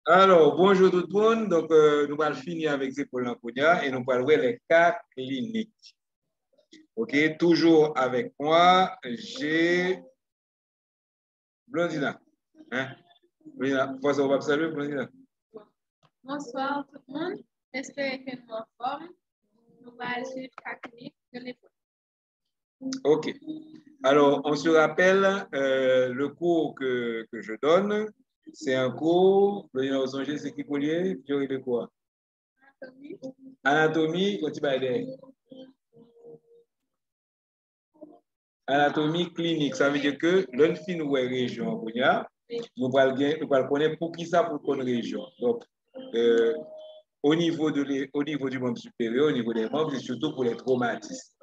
Alors, bonjour tout le monde. Donc, nous allons finir avec ces épaules et nous parlerons les cas cliniques. OK, toujours avec moi, j'ai Blondina. Hein? Blondina, on va saluer Blondina. Bonsoir tout le monde. J'espère que nous en forme. Nous allons suivre le cas clinique de l'épaule. OK. Alors, on se rappelle le cours que je donne. C'est un cours, Blondina, vous songez, c'est qui collier? Théorie de quoi? Anatomie. Anatomie, quand tu vas aider. Anatomie clinique, ça veut dire que l'une fin ou région, nous allons connaître pour qui ça pour une région. Donc, au niveau du membre supérieur, au niveau des membres, c'est surtout pour les traumatismes.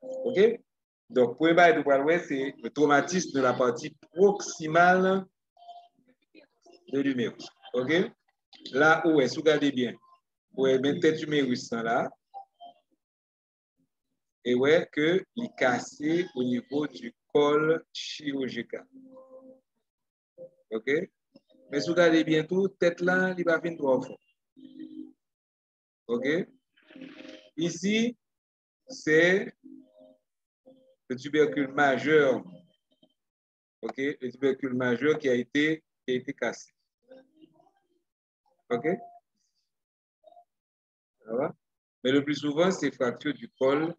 OK? Donc, pour le c'est le traumatisme de la partie proximale de l'humérus. OK? Là où est, regardez bien, vous avez bien tête humérus là. Et ouais, que il est cassé au niveau du col chirurgical. OK? Mais si vous regardez bien tout, tête là, il va venir trop fort. OK? Ici, c'est le tubercule majeur. OK? Le tubercule majeur qui a été cassé. OK? Ça va? Mais le plus souvent, c'est fracture du col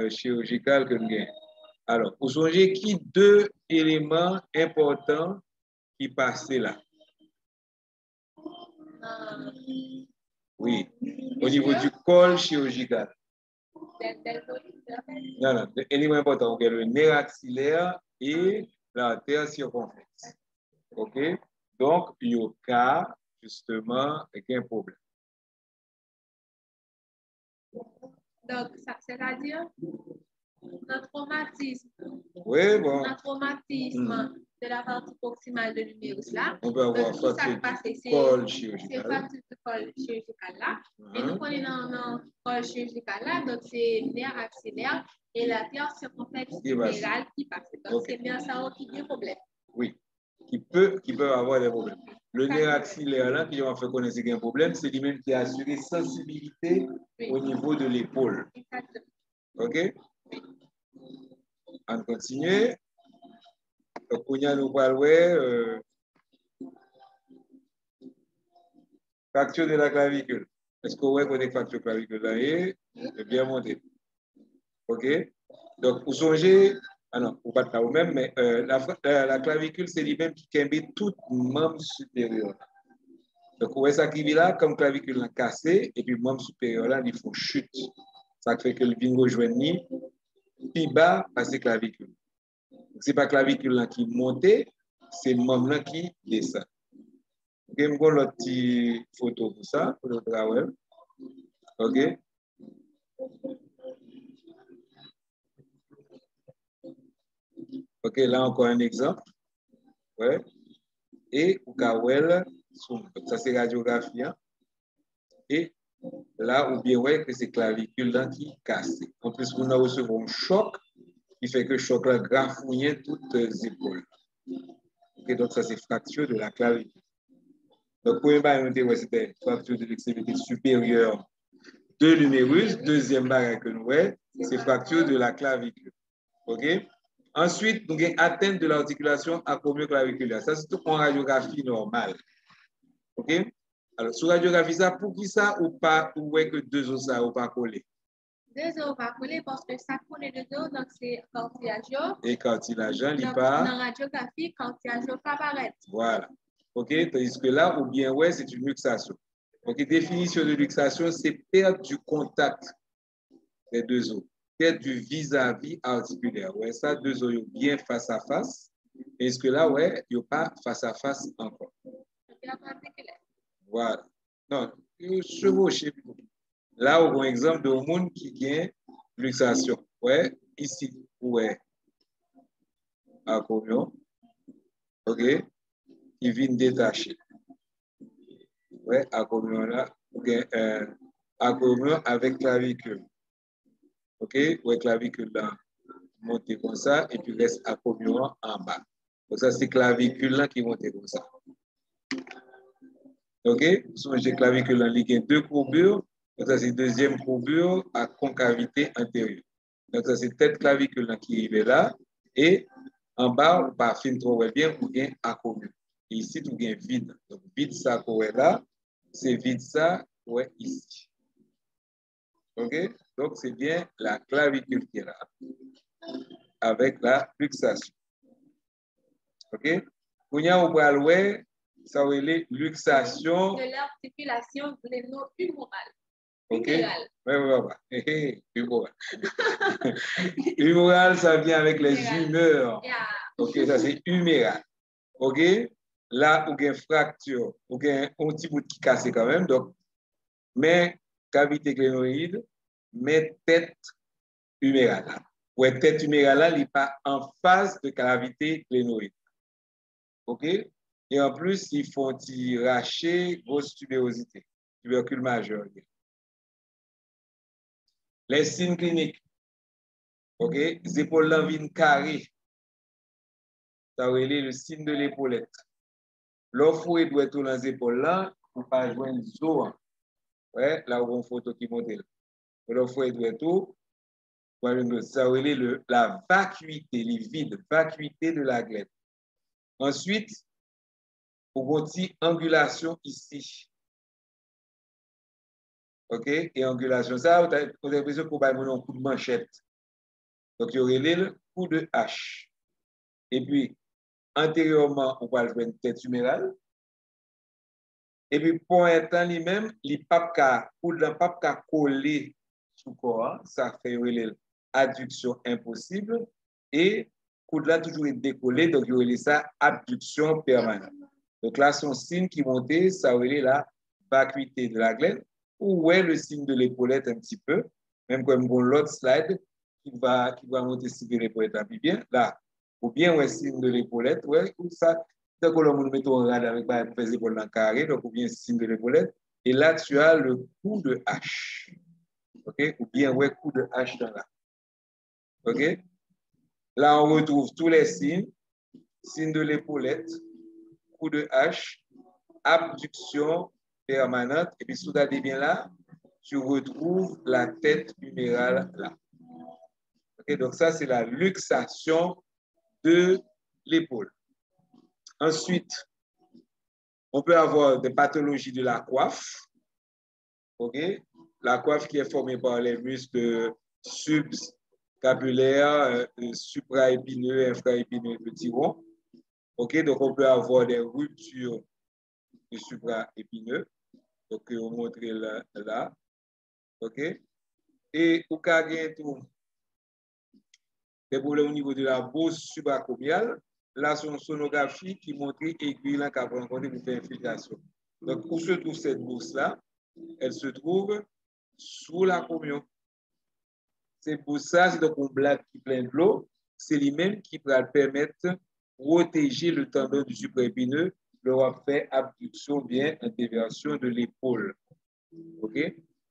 chirurgical que nous gagnons. Alors, vous songez qui deux éléments importants qui passent là? Oui, au niveau du col chirurgical. Non, non, l'élément important, okay, le nerf axillaire et l'artère circonflexe. OK? Donc, il y a cas, justement, avec un problème. Donc, c'est-à-dire notre traumatisme. Oui, bon. Un traumatisme de la partie proximale de l'humérus là. On peut avoir fracture du col chirurgical. C'est fracture du col chirurgical là. Et nous connaissons dans le col chirurgical là, donc c'est nerf axillaire et l'artère circonflexe humérale qui passe. Donc, c'est bien ça qui dit problème. Oui, qui peut avoir des problèmes. Le nerf axillaire là, qui va faire connaître qu'il y a un problème, c'est lui-même qui a assuré sensibilité au niveau de l'épaule. Exactement. OK? On continue. Donc, on y a nous parler fracture de la clavicule. Est-ce que vous voyez qu'on est fracture clavicule là et bien monté? OK? Donc, vous songez, ah non, vous pas vous même, mais la clavicule, c'est lui-même qui cambe tout membre supérieur. Donc, vous voyez ça qui vit là, comme clavicule là cassé, et puis membre supérieur là, il faut chute. Ça fait que le bingo rejoignit, puis bas, passer clavicule. Ce n'est pas clavicule là qui monte, c'est membre là qui descend. OK, je vais vous une petite photo pour ça, pour le travail. OK? OK, là encore un exemple. Ouais. Et au Kawel, ça c'est radiographie. Hein? Et là, ou bien ouais que c'est clavicule là qui casse. En plus, vous avez reçu un choc qui fait que le choc là grafouille toutes les épaules. Okay, donc ça c'est fracture de la clavicule. Donc, premier barre, c'était fracture de l'extrémité supérieure de l'humérus. Deuxième barre que nous voyons, c'est fracture de la clavicule. OK? Ensuite, nous avons atteinte de l'articulation acromioclaviculaire. Ça, c'est tout en radiographie normale. OK? Alors, sur radiographie, ça, pour qui ça ou pas, ou est que deux os ça ou pas collé? Deux os pas collé parce que ça connaît deux os, donc c'est cartilageux. Et cartilageux, il donc, pas. Dans la radiographie, cartilageux pas paraître. Voilà. OK? Tandis que là, ou bien, ouais, c'est une luxation. Donc, définition de luxation, c'est perte du contact des deux os. Perte du vis-à-vis articulaire. Ouais, ça, deux os bien face à face. Est-ce que là, ouais, il n'y a pas face à face encore? Voilà. Non, chevauché. Là, on a un exemple de monde qui gagne luxation. Ouais, ici, ouais. Acromion. OK? Qui vient détacher. Ouais, acromion là. Acromion avec clavicule. OK? Ouais, clavicule là. Monter comme ça, et puis reste acromion en bas. Donc, ça, c'est clavicule là qui monte comme ça. OK? Songez que clavicule, il y a deux courbures. Donc, ça, c'est deuxième courbure à concavité antérieure. Donc, ça, c'est tête clavicule qui est là. Et en bas, on pas fin trop bien, ou bien accommode. Et ici, tout est vide. Donc, vide ça qu'on est là, c'est vide ça qu'on est ici. OK? Donc, c'est bien la clavicule qui est là, avec la luxation. OK? Quand on va louer, ça veut dire luxation. De l'articulation humorale. OK? Oui. Humoral. Humoral, ça vient avec les humeurs. Yeah. OK, ça c'est huméral. OK? Là, où il y a une fracture, où il y a un petit bout qui casse quand même. Donc, mais cavité glénoïde, mais tête humérale. Ouais, tête humérale, là, il n'est pas en phase de cavité glénoïde. OK? Et en plus, ils font racher grosse tubérosité, tubercule majeur. Les signes cliniques. OK? Les épaules là viennent carrées. Ça veut dire le signe de l'épaulette. L'offre doit être dans les épaules là pour pas joindre zo. Ouais, là où on photo qui monte. L'offre doit être tout. Ça veut dire la vacuité, les vides, vacuité de la glène. Ensuite, on dit angulation ici. OK? Et angulation, ça, vous avez l'impression qu'on va avoir un coup de manchette. Donc, il y aurait le coup de hache. Et puis, antérieurement, on va jouer une tête humérale. Et puis, pour un temps lui-même, il ne peut pas coller sous le corps. Ça fait adduction impossible. Et coude là toujours décollé, donc il y a ça abduction permanente. Donc là, son signe qui montait, ça veut dire la vacuité de la glène, ou ouais, le signe de l'épaulette un petit peu, même comme bon l'autre slide qui va monter sur l'épaulette un peu bien. Là, ou bien ouais, signe de l'épaulette, ouais, ou ça, donc on le met en rade avec les épaules en carré, donc ou bien signe de l'épaulette. Et là, tu as le coup de hache. OK? Ou bien ouais, coup de hache dans là. OK? Là, on retrouve tous les signes. Signe de l'épaulette, coup de hache, abduction permanente. Et puis, si tu as bien là, tu retrouves la tête humérale là. Okay, donc, ça, c'est la luxation de l'épaule. Ensuite, on peut avoir des pathologies de la coiffe. Okay? La coiffe qui est formée par les muscles subscapulaires, supraépineux, infraépineux, petit rond. OK, donc on peut avoir des ruptures du supraépineux. Donc, on montre là. OK. Et au cas où des problèmes au niveau de la bosse supracombiale, là, c'est une sonographie qui montre aiguille là qui a rencontré une infiltration. Donc, où se trouve cette bosse-là? Elle se trouve sous la communion. Cette bosse-là, c'est donc un blague qui plein de l'eau. C'est lui-même qui va permettre de protéger le tendon du supraépineux, leur faire abduction bien interversion de l'épaule. OK?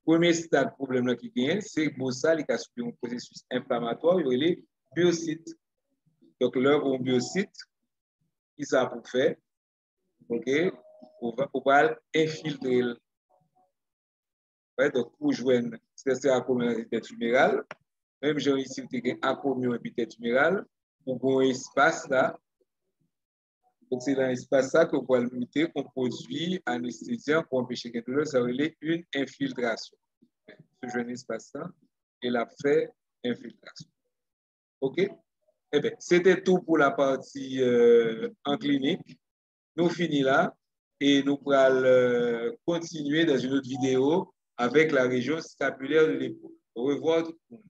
Premier stade problème qui vient, c'est que ça, il y a un processus inflammatoire, il y a les biocytes. Donc, leur biocyte, qui ça pour faire? OK? On va infiltrer. Ouais, donc, pour joindre, c'est la communauté tumérale. Même j'ai ici, il y a un commun et tête humérale, pour un espace là. Donc, c'est dans l'espace là qu'on va lutter, qu'on produit anesthésiant pour empêcher quelque chose, ça relève une infiltration. Ce jeune espace là, il a fait infiltration. OK? Eh bien, c'était tout pour la partie en clinique. Nous finissons là et nous allons continuer dans une autre vidéo avec la région scapulaire de l'épaule. Au revoir tout le monde.